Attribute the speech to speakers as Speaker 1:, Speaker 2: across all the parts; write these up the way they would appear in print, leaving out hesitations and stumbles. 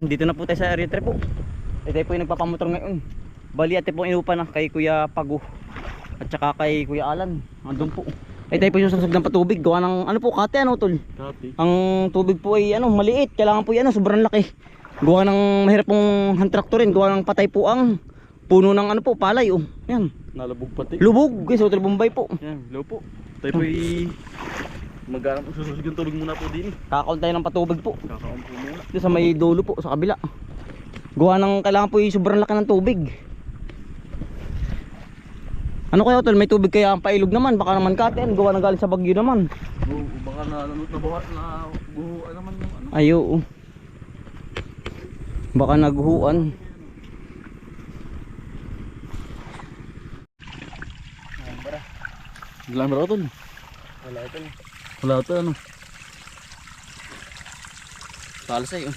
Speaker 1: Dito na po tayo sa area 3 po. Tayo po yung nagpapamotor ngayon. Bali ate po inupa na kay Kuya Pago at saka kay Kuya Alan. Andun po. Tayo po yung susag ng patubig. Gawa ng ano po kate ano tol.
Speaker 2: Kati.
Speaker 1: Ang tubig po ay ano maliit. Kailangan po yan sobrang laki. Gawa ng mahirap pong hand tractor rin. Gawa ng patay po ang puno ng ano po palay oh. Yan.
Speaker 2: Nalabog pati.
Speaker 1: Lubog guys, Hotel Bombay po.
Speaker 2: Yan, low po. Tayo po maghanap sususig ng tubig muna po din.
Speaker 1: Kakaon tayo ng patubig po.
Speaker 2: Kakaon po muna.
Speaker 1: Dito sa may dulo po sa kabila. Gawa ng kailangan po yung sobrang laki ng tubig. Ano kaya tol, may tubig kaya ang pailog naman, baka naman katen, gawa ng galing sa bagyo naman.
Speaker 2: Oo, baka na buhat na buhuan naman yung ano.
Speaker 1: Ayo. Baka naghuan.
Speaker 2: Ilang bro tol?
Speaker 1: Wala ito.
Speaker 2: Wala ito ano.
Speaker 1: Talas ay oh.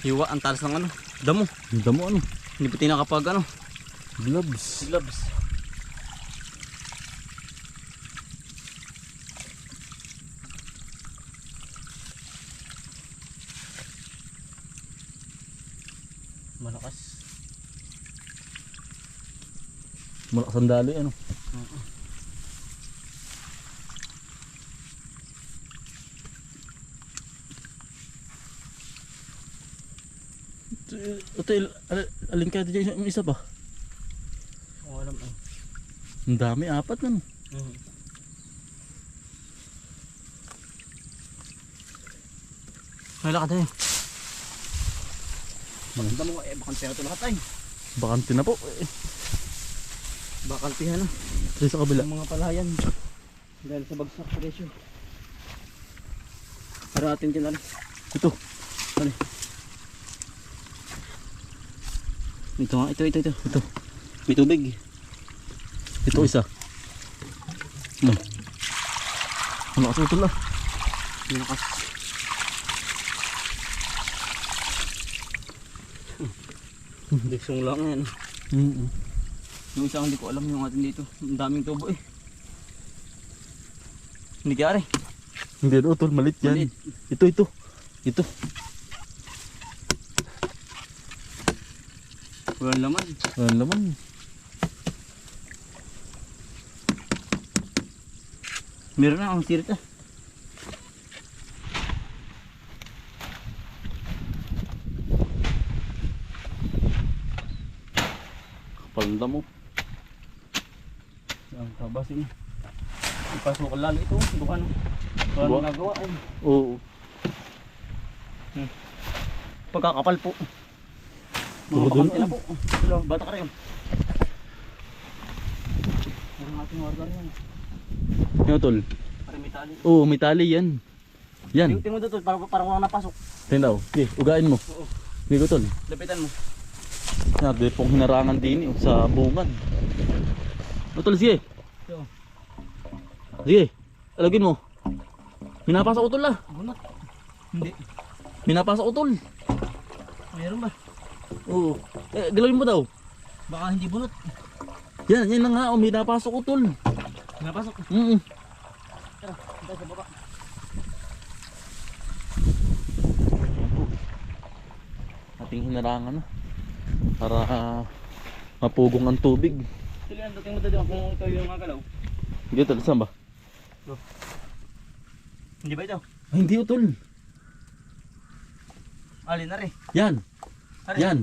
Speaker 1: Hiwa ang talas ng ano, damo.
Speaker 2: Ang damo ano.
Speaker 1: Hindi pa tinakapag ano.
Speaker 2: Gloves.
Speaker 1: Gloves. Malakas.
Speaker 2: Malakas ang dali ano. Ito, alin kaya dyan yung isa pa?
Speaker 1: Oh, alam eh.
Speaker 2: Ang dami, apat ano.
Speaker 1: Wala ka tayo. Maganda mo eh, bakante na ito lahat ay.
Speaker 2: Bakante na po.
Speaker 1: Bakantihan na.
Speaker 2: Ito sa kabila.
Speaker 1: Ang mga palayan. Dahil sa bagsak presyo. Para atin dyan lang.
Speaker 2: Ito.
Speaker 1: Ano? Ito nga, ito. May tubig.
Speaker 2: Ito isa. Ano kasi ito lang?
Speaker 1: Malakas. Diksong lang yan. Yung isang hindi ko alam yung atin dito. Ang daming tubo eh. Hindi kaya rin.
Speaker 2: Hindi no, tol, malit yan.
Speaker 1: Malit.
Speaker 2: Ito.
Speaker 1: Walang laman.
Speaker 2: Walang laman.
Speaker 1: Meron na ang sirit ah.
Speaker 2: Kapal mo.
Speaker 1: Ang kabasin. Ipasok lalo ito. Bukan. Bukan
Speaker 2: Buwan?
Speaker 1: nagawa ay.
Speaker 2: Oo.
Speaker 1: Pagkakapal po. Mga
Speaker 2: Turo dun,
Speaker 1: bakante na po. Bata ka rin. Ang ating organ yan.
Speaker 2: Yan tol.
Speaker 1: Para may tali.
Speaker 2: Oo, may tali yan. Yan.
Speaker 1: Tingnan mo dito, parang walang napasok.
Speaker 2: Tingnan daw. Okay, ugain mo.
Speaker 1: Oo.
Speaker 2: Hindi ko tol.
Speaker 1: Lapitan mo.
Speaker 2: Yan, di pong hinarangan din sa bungad. O tol, sige.
Speaker 1: Ito.
Speaker 2: Sige. Alagin mo. Minapasa ko tol ah.
Speaker 1: Bunot. Hindi.
Speaker 2: Minapasa ko tol.
Speaker 1: Mayroon ba?
Speaker 2: Oo. Galawin mo daw.
Speaker 1: Baka hindi bunot.
Speaker 2: Yan na nga. Oh, minapasa ko tol.
Speaker 1: Napasok. Tara, tayo sa baba.
Speaker 2: Ating hinarangan na. Para mapugong ang tubig.
Speaker 1: Tuloy ang dating mo dito kung ito yung mga galaw.
Speaker 2: Hindi tol, saan ba?
Speaker 1: Hindi ba ito?
Speaker 2: Ay, hindi tol.
Speaker 1: Alin na rin.
Speaker 2: Yan.
Speaker 1: Aray.
Speaker 2: Yan.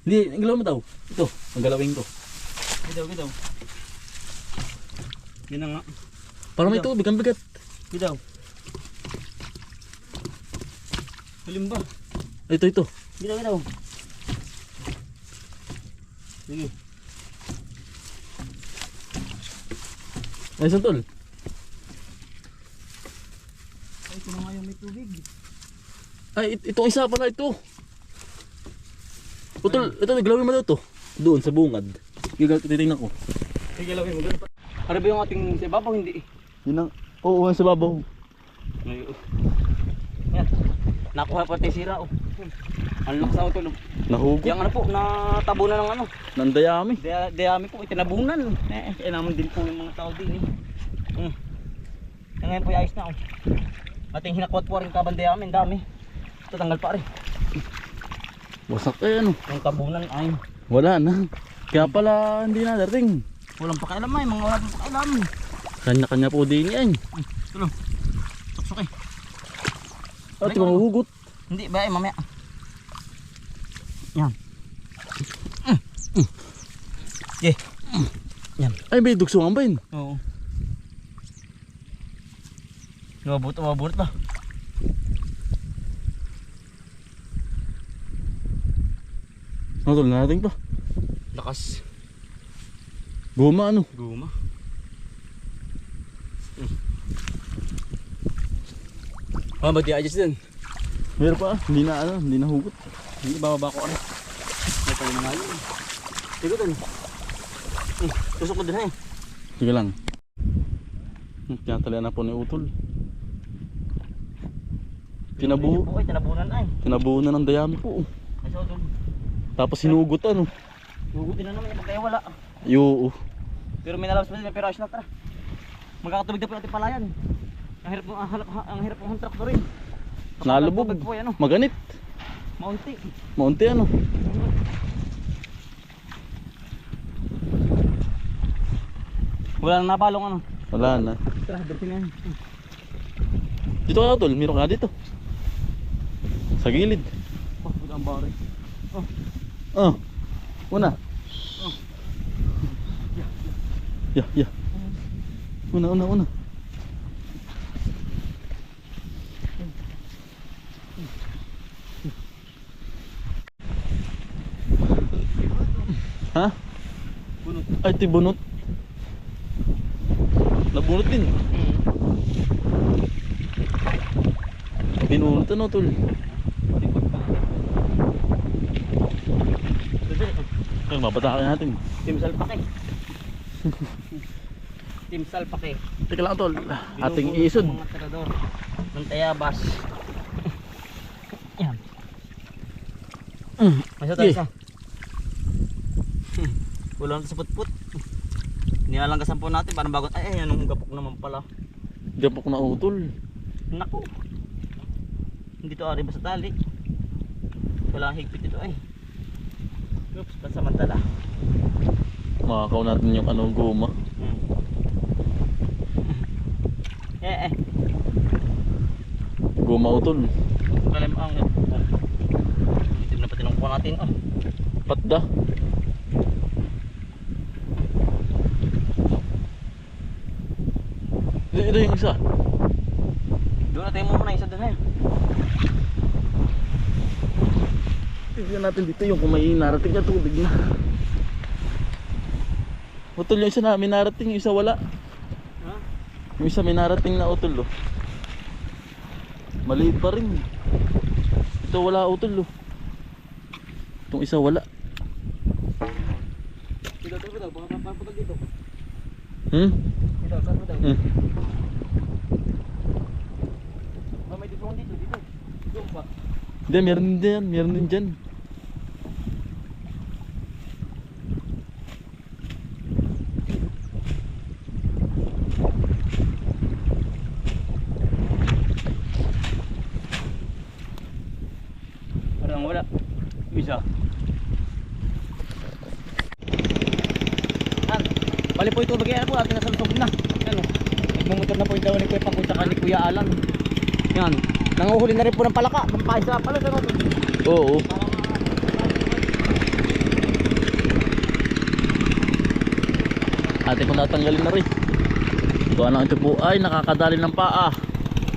Speaker 2: Hindi, ang galaw mo daw. Ito, ang galawin ko.
Speaker 1: Gidaw. Yan na nga.
Speaker 2: Para may tubig, ang bigat.
Speaker 1: Gidaw. Hulim ba?
Speaker 2: Ito.
Speaker 1: Gidaw. Sige.
Speaker 2: Ay, saan tol?
Speaker 1: Ay, ito na nga yung may tubig.
Speaker 2: Ay, itong isa pala ito. O tol, ito, galawin mo daw to. Doon, sa bungad. Titingnan ko.
Speaker 1: Sige, lawin mo. Ganun pa. Ano ba yung ating sa ibabaw? Hindi.
Speaker 2: Yun ang, oo, sa babaw.
Speaker 1: Yan. Nakuha pa tayo sira. Oh. Ang lakas na ito.
Speaker 2: Nahugo.
Speaker 1: Yung ano po, natabunan ng ano.
Speaker 2: Nandayami.
Speaker 1: Dayami po, itinabunan. Naman din po yung mga tao din. Ngayon po ayos na. Ating hinakwat po rin kabang dayami. Dami. Tatanggal pa rin.
Speaker 2: Wasak eh ano.
Speaker 1: Yung tabunan ay
Speaker 2: Wala na. Kaya pala hindi na dating.
Speaker 1: walang pakialam ay, mga walang pakialam.
Speaker 2: Kanya-kanya po din yan.
Speaker 1: Tulong. Suksok eh.
Speaker 2: At mahugot.
Speaker 1: Hindi ba ay mamaya. Yan. Okay. Yan.
Speaker 2: Ay may dugsungan ba yun?
Speaker 1: Oo. Mabunot ba?
Speaker 2: Natol natin pa.
Speaker 1: Lakas.
Speaker 2: Guma ano?
Speaker 1: Guma. Ah, ba't i-adjust din?
Speaker 2: Meron pa hindi na ano, hindi na hugot.
Speaker 1: Hindi, bababa ko ano. May pala na nga yun. Tigutan. Tusok mo din eh.
Speaker 2: Sige lang. Tinatalian na po ni Utol.
Speaker 1: Tinabunan ay.
Speaker 2: Tinabunan ng dayami po.
Speaker 1: Ay, so, doon.
Speaker 2: Tapos hinugot ano.
Speaker 1: Hugutin na naman yung kaya wala.
Speaker 2: Yoo.
Speaker 1: Pero may nalabas pa din, pero ayos na tara. Magkakatubig na po natin palayan. Ang hirap ng traktor rin.
Speaker 2: Nalubog.
Speaker 1: Po, ano,
Speaker 2: Maganit.
Speaker 1: maunti.
Speaker 2: Maunti ano.
Speaker 1: Wala nang nabalong ano.
Speaker 2: Wala na.
Speaker 1: Tara, dating yan.
Speaker 2: Dito ka Utol, meron ka dito. Sa gilid.
Speaker 1: Oh, ang bari.
Speaker 2: Oh. Una. Ya. Una. Ha?
Speaker 1: Bunot.
Speaker 2: Ay, tibunot. Nabunot din. Binunot ano, Tol? Ay, mabatakan natin.
Speaker 1: Team Salpake. Team Salpake.
Speaker 2: Teka lang, Tol. Ating
Speaker 1: Binubulot
Speaker 2: iisod.
Speaker 1: ng mga tirador ng Tayabas. Yan. Masya tayo
Speaker 2: Yeah.
Speaker 1: isa. Wala na sa putput. Nilalanggasan po natin parang bagot. Ay, anong gapok naman pala.
Speaker 2: Gapok na Utol.
Speaker 1: Naku. Hindi to ari basta tali. Wala higpit ito ay. Oops, pansamantala.
Speaker 2: Makakaw natin yung ano, guma. Guma Utol.
Speaker 1: Kalim ang itim na pati nung kuha natin. Oh.
Speaker 2: Patda. Ito yung isa.
Speaker 1: Doon natin mo muna isa doon eh.
Speaker 2: Tignan natin dito yung kung may narating na tubig na. Utol yung isa na may narating, yung isa wala.
Speaker 1: Ha?
Speaker 2: Yung isa may narating na Utol oh. Maliit pa rin. Ito wala Utol oh. Itong isa wala.
Speaker 1: Dito daw, pagpapag dito. Dito daw. May dito dito. Dito pa.
Speaker 2: Hindi, meron din dyan.
Speaker 1: Parang wala. Isa. Bali po ito bagay po atin nasa loob na. Ano? Nagmumotor na po yung daw ni Kuya Paco at ni Kuya Alan. Yan. Nanguhuli na rin po ng palaka. Pampaisa pala sa natin.
Speaker 2: Oo. Ate ko natanggalin na rin. Kuha lang ito po ay nakakadali ng paa.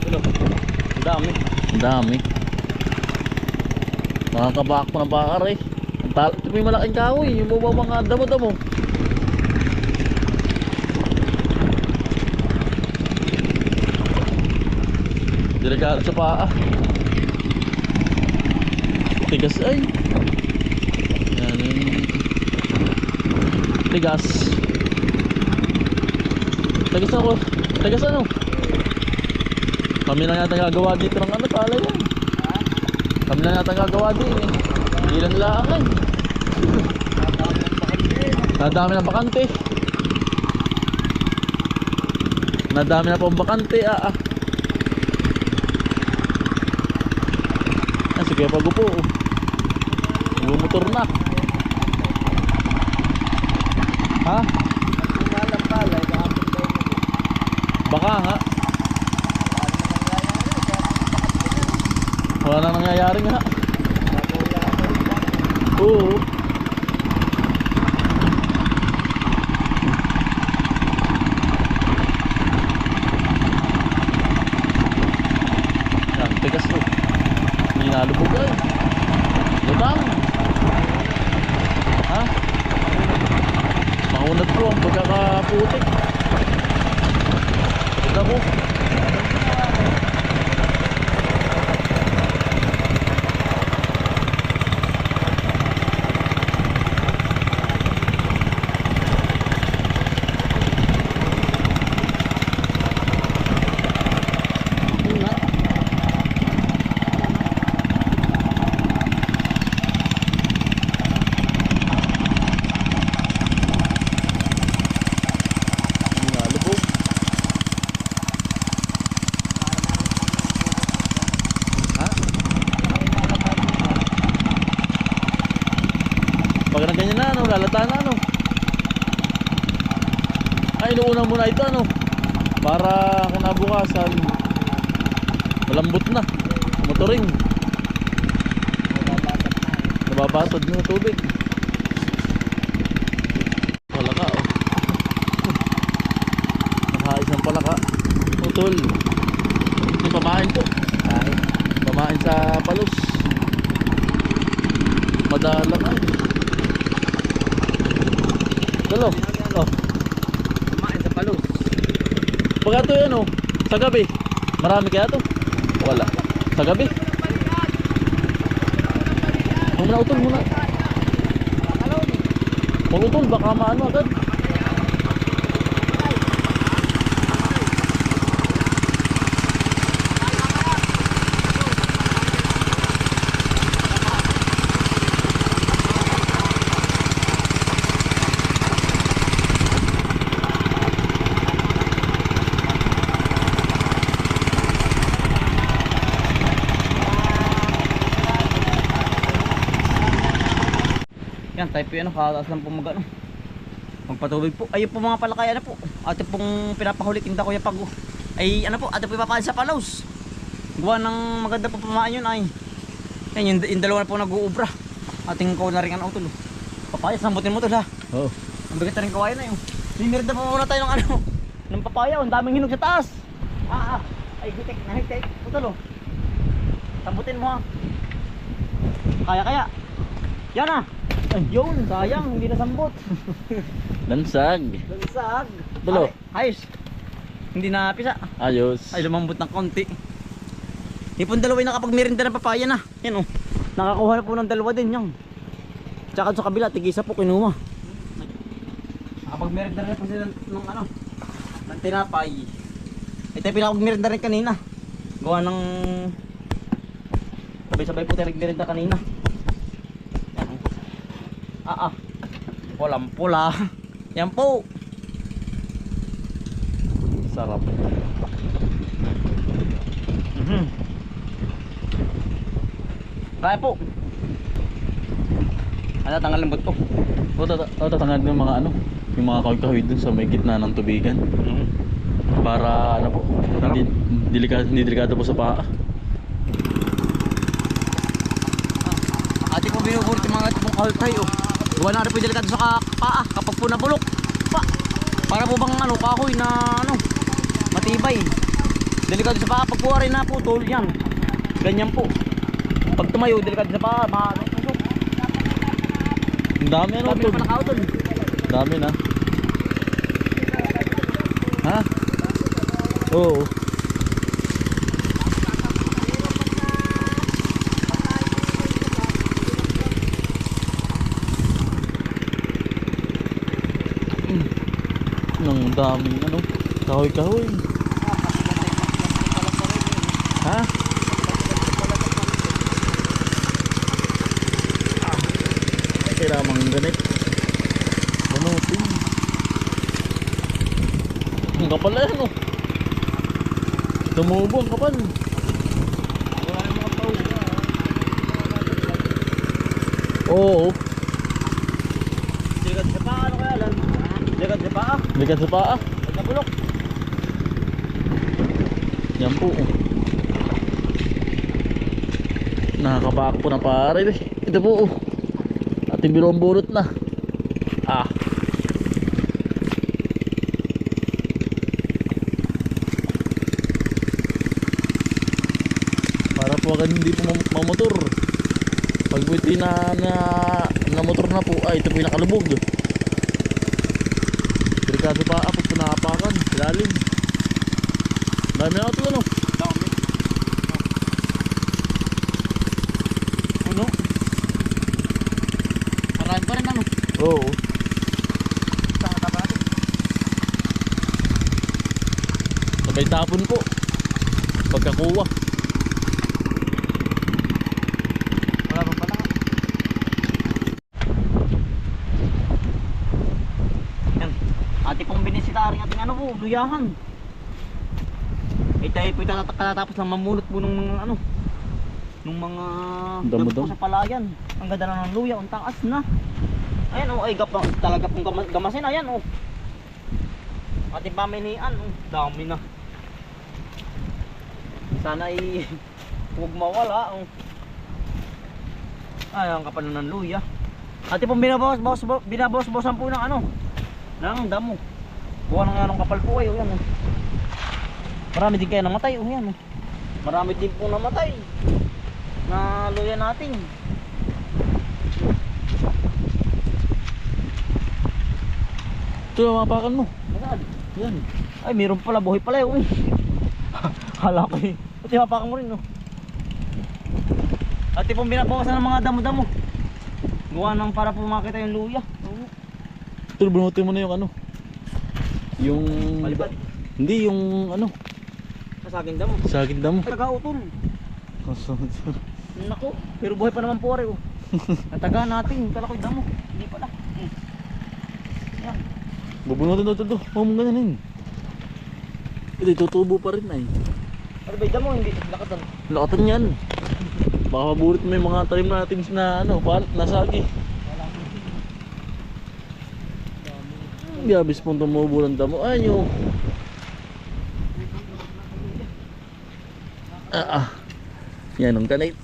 Speaker 1: Ang dami.
Speaker 2: Ang dami. Nakakabak po ng baka rin. Ito po yung malaking kahoy. Yung mga damo-damo. Delikado sa paa. Tigas ay. Yan yung tigas. Tigas ako. Tigas ano? Kami lang yata gagawa dito ng ano pala yan. Kami lang yata gagawa dito eh. Ilan lang ay. Nadami ng bakante. Nadami na po ang bakante kaya pagupo. Nagmumotor na. Ha? Baka nga. Wala na nangyayari nga. Oo. Yan, tigas o. Hindi nalubog ay. Lutang. Ha? Maunad po ang pagkakaputik. Ito po. Pag na ganyan na, ano, lalata na, ano. Ay, inuuna muna ito, ano. Para kinabukasan, malambot na. Motoring. Nababasad na tubig. Palaka, oh. Nakaisang palaka. Utol. Ito pamain po. Pamain sa palos. Madalang ay. Dalo. Oh.
Speaker 1: Kumain sa palos.
Speaker 2: Pagka ito yan, oh, sa gabi. Marami kaya ito? Wala. Sa gabi. Huwag muna utol muna. Huwag utol, baka maano agad.
Speaker 1: Yan, tayo po yan, kataas lang po mag-ano. Magpatubig po. Ayun po mga palakay, ano po. Ate pong pinapahuli, tinda ko yung pag ay ano po, ate po ipapain sa palos. Gawa ng maganda po pamaan yun ay. Yan, yung dalawa na po nag-uubra. Ating ko na rin ang utol. Papaya, sambutin mo tol ha.
Speaker 2: Oo.
Speaker 1: Ang bigat na rin kawain na yun. Simirda pa muna tayo ng ano, ng papaya. Ang daming hinog sa taas. Ay hitik na hitik. Utol oh. Sambutin mo ha. Kaya. Yan ah. Ay, yun, sayang, hindi nasambot.
Speaker 2: Lansag.
Speaker 1: Lansag.
Speaker 2: Dulo.
Speaker 1: Ayos. Hindi na pisa.
Speaker 2: Ayos.
Speaker 1: Ay, lumambot ng konti. Ipon dalawa yung nakapagmerinda ng papaya na. Yan oh. Nakakuha na po ng dalawa din yan. Tsaka sa kabila, tigisa po kinuha. Nakapagmerinda rin po sila ng ano, ng tinapay. Ito yung pinakapagmerinda rin kanina. Gawa ng sabay-sabay po tayo nagmerinda kanina. Pulang pula. Yan po.
Speaker 2: Sarap.
Speaker 1: Kaya po. Ano, tanggal ng buto.
Speaker 2: Tatanggalin yung mga ano, yung mga kahoy-kahoy dun sa may gitna ng tubigan. Para ano po, hindi delikado po sa paa.
Speaker 1: Ate po binubulit yung mga itong kahoy-kahoy oh. Gawa na rin po yung delikado sa paa kapag po nabulok. Para po bang ano, kahoy na ano, matibay. Delikado sa paa pag po rin na po, tol yan. Ganyan po. Pag tumayo, delikado sa paa, matusok.
Speaker 2: Ang dami ano
Speaker 1: Dami
Speaker 2: tol.
Speaker 1: pa nakautol.
Speaker 2: Dami na. Ha? Oo. Ang daming ano, kahoy-kahoy. Ha? Kaya mang ganit. Banutin. Ang kapal na yan oh. Tumubo ang kapal. Oo.
Speaker 1: Sigat sa paa, ano kaya lan? Sigat sa paa,
Speaker 2: Bigat sa paa.
Speaker 1: nagkabulok.
Speaker 2: Yan po. Nakakabaak po na pare. Ito po. Ating binubulot na. Ah. Para po agad hindi po mamotor. Pag po ito na motor na po, ay ito po yung nakalubog. Delikado pa pag pinapakan, lalim. Dami na ito ano.
Speaker 1: Dami. Ano? Marami pa rin ano?
Speaker 2: Oo.
Speaker 1: Saan ka ba?
Speaker 2: Sabay tapon po. Pagkakuha.
Speaker 1: Wala pa pala. Yan. Ate pong binisitaring ating ano po, luyahan. Eh tayo po katatapos lang mamulot po ng mga ano. Nung mga
Speaker 2: Damo-damo.
Speaker 1: damo sa palayan. Ang ganda na ng luya, ang taas na. Ayan oh, ay talaga pong gamasin. Ayan oh. Ating paminian oh, dami na. Sana ay huwag mawala oh. Ay, ang kapal na ng luya. Ate pong binabawas-bawasan po ng ano, ng damo. Buwan ng anong kapal po kayo, yan oh. Marami din kaya namatay oh, yan oh. Marami din po namatay na luya natin.
Speaker 2: Ito yung mapakan mo.
Speaker 1: Agad.
Speaker 2: Yan.
Speaker 1: Ay, meron pala, buhay pala yun eh. Hala ko eh. Ito yung hapakan mo rin oh. Ate pong binabawasan ng mga damo-damo. Gawa nang para po makita yung luya. Oo.
Speaker 2: Ito, bunutin mo na yung ano. Yung...
Speaker 1: Palipad.
Speaker 2: Hindi, yung ano.
Speaker 1: Kasaging damo.
Speaker 2: Saging damo.
Speaker 1: Taga-utol. Naku, pero buhay pa naman po rin oh. Nataga natin, kala ko yung damo. Hindi pala. Yan.
Speaker 2: Bubunutin ito. Huwag mong gananin. Ito, tutubo pa rin ay.
Speaker 1: Ano ba yung damo? Hindi, lakatan.
Speaker 2: Lakatan yan. Baka maburit mo yung mga talim natin na ano, nasagi. Gabis pong tumubo ng damo. Ay nyo. Yan ang kanay.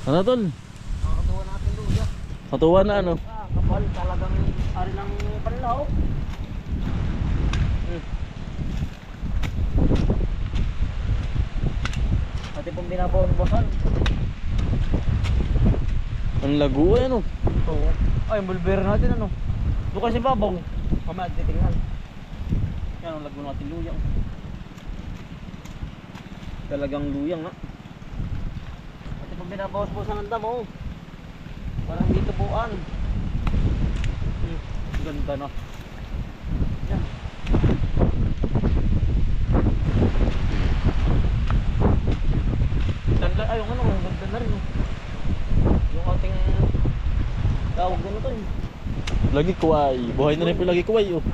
Speaker 2: Ano tol?
Speaker 1: Nakakatuwa natin luya.
Speaker 2: Katuwa na ano?
Speaker 1: Kapal talagang ari ng panlaw. Ate pong binabawas-bawasan.
Speaker 2: Ang lago ay ano?
Speaker 1: Oo. Ay, mulberry natin ano. Doon kasi babaw. Mamaya titingnan. Yan ang lago natin luyang. Talagang luyang ha. Ate pong binabawas-bawasan ng damo. Parang dito buuan. Ganda na. Yan. Ganda, ay yung ano, ganda na rin. Yung ating tawag gano to eh.
Speaker 2: Lagi kuway. Buhay na rin po lagi kuway oh.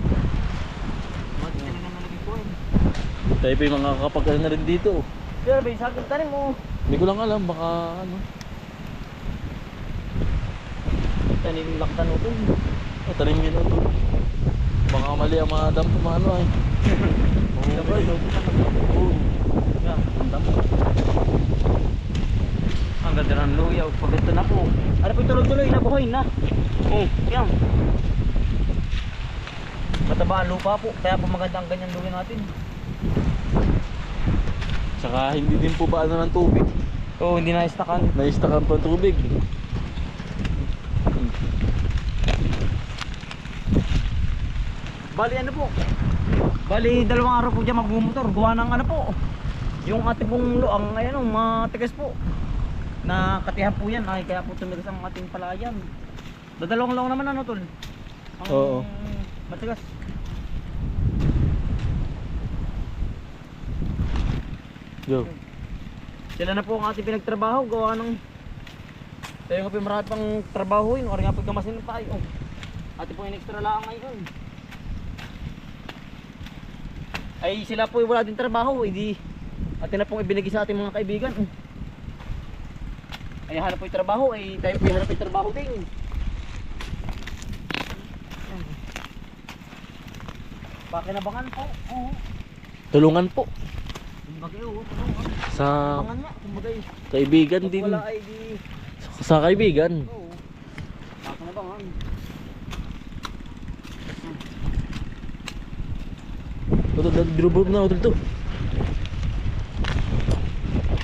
Speaker 1: Mati na naman lagi ko eh.
Speaker 2: Tayo pa yung mga kapag na rin dito oh.
Speaker 1: Pero ba, sa akin tanim mo.
Speaker 2: Hindi ko lang alam baka ano.
Speaker 1: Tanim laktan mo to.
Speaker 2: Tanim yun ito. Baka mali ang mga dam kumano ay.
Speaker 1: Sabay,
Speaker 2: Oo.
Speaker 1: yan, ang damo. Ang ganda ng luya, pag ito na po. Ano po tuloy-tuloy na buhay na. Oh, yan. Mataba ang lupa po, kaya po maganda ang ganyan luya natin.
Speaker 2: Tsaka hindi din po ba ano ng tubig.
Speaker 1: Oo, hindi na-stakan.
Speaker 2: Na-stakan pa ang tubig.
Speaker 1: Bali ano po? Bali dalawang araw po dyan magmumotor. Gawa ng ano po. Yung ating pong luang, ayan o, matigas po. Nakatihan po yan, ay kaya po tumigas ang ating palayan. Dadalawang lang naman ano tol. Ang
Speaker 2: Oo.
Speaker 1: matigas.
Speaker 2: Go.
Speaker 1: Sila na po ang ating pinagtrabaho. Gawa ng tayo nga po yung marami pang trabaho yun. O nga po gamasin pa tayo. Ating pong in-extra lang ngayon. Ay sila po wala din trabaho, hindi atin na pong ibinigay sa ating mga kaibigan. ay hanap po yung trabaho, ay tayo po yung hanap yung trabaho din. Pakinabangan po. Oo.
Speaker 2: Tulungan po.
Speaker 1: Kumbagay, oo. Tulungan.
Speaker 2: Sa
Speaker 1: Kumbagay nga, kumbagay.
Speaker 2: kaibigan
Speaker 1: Pag
Speaker 2: din.
Speaker 1: wala ay di...
Speaker 2: Sa kaibigan.
Speaker 1: Oo. Pakinabangan.
Speaker 2: Utol, dinubog na utol to.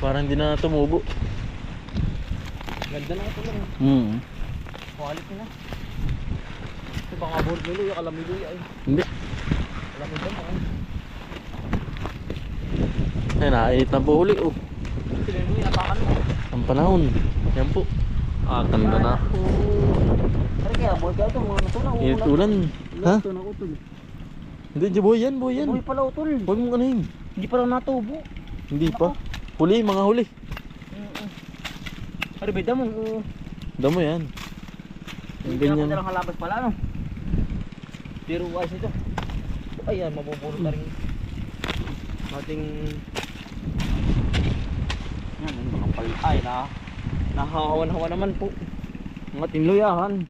Speaker 2: Parang hindi na tumubo.
Speaker 1: Ganda na ito lang. Quality na. Ito baka board nilo, yung kalamido ay.
Speaker 2: Hindi.
Speaker 1: Kalamido mo.
Speaker 2: Ay, nakainit na po uli oh.
Speaker 1: Sila mo yung napakan mo.
Speaker 2: Ang panahon. Yan po. Ganda na.
Speaker 1: Pero kaya board ka ito, mga natunaw.
Speaker 2: Init ulan. Ha?
Speaker 1: Ito na utol.
Speaker 2: Hindi, boy yan, boy yan.
Speaker 1: Uy pala utol.
Speaker 2: Huwag mong ano yun.
Speaker 1: Hindi pa lang natubo.
Speaker 2: Hindi pa. Huli, mga huli.
Speaker 1: Pero beda mo.
Speaker 2: Damo yan. Ang
Speaker 1: Ganyan.
Speaker 2: ganyan.
Speaker 1: Lang halabas pala no. Pero ayos ito. Ayan, mabubulot na rin. Ating... Yan, ang mga pal... Ay, nahahawan-hawan naman po. Ang ating luyahan.